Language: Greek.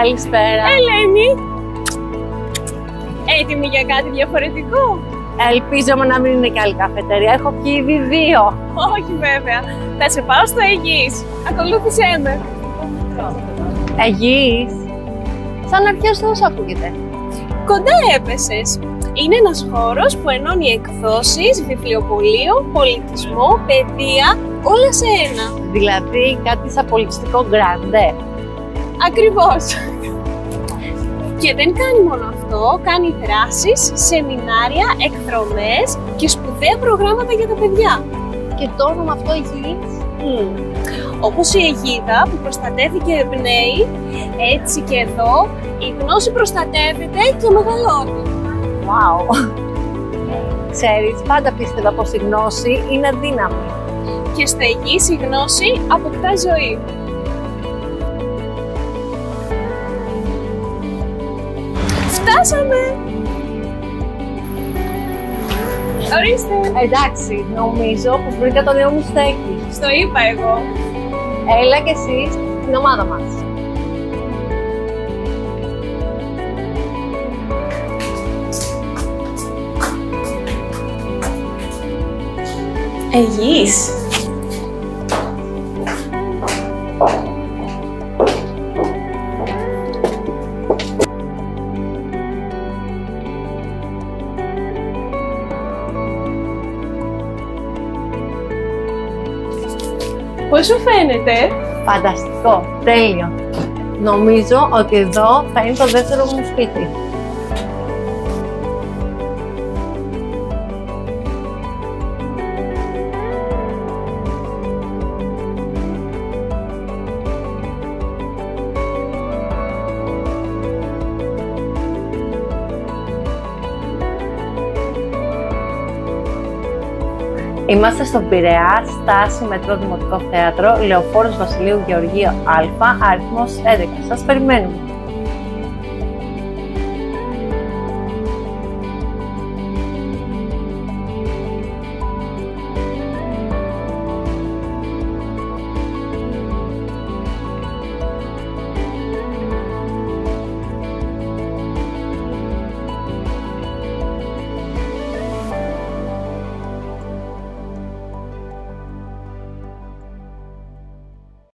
Καλησπέρα. Ελένη. Έτοιμη για κάτι διαφορετικό? Ελπίζω να μην είναι και άλλη καφετερία. Έχω πιει ήδη 2. Όχι βέβαια. Θα σε πάω στο Αιγύης. Ακολούθησέ με. Αιγύης. Σαν αρχαίος θεός ακούγεται. Κοντά έπεσες. Είναι ένας χώρος που ενώνει εκδόσεις, βιβλιοπωλείο, πολιτισμό, παιδεία, όλα σε ένα. Δηλαδή κάτι σαν πολιτιστικό γκράντε. Ακριβώς. Και δεν κάνει μόνο αυτό, κάνει δράσεις, σεμινάρια, εκδρομές και σπουδαία προγράμματα για τα παιδιά. Και το όνομα αυτό Αιγύης. Όπως η Αιγίδα που προστατεύει και εμπνέει, έτσι και εδώ η γνώση προστατεύεται και μεγαλώνει. Wow! Ξέρεις, πάντα πίστευα πως η γνώση είναι δύναμη. Και στο Αιγύης η γνώση αποκτά ζωή. Φτάσαμε! Ορίστε! Εντάξει, νομίζω πως βρήκα το νέο μου στέκι. Στο είπα εγώ. Έλα κι εσύ στην ομάδα μας. Αιγύης. Πώς σου φαίνεται? Φανταστικό, τέλειο. Νομίζω ότι εδώ θα είναι το δεύτερο μου σπίτι. Είμαστε στον Πειραιά, στάση Μετρό Δημοτικό Θέατρο, Λεωφόρος Βασιλείου Γεωργίου Α, αριθμός 11. Σας περιμένουμε.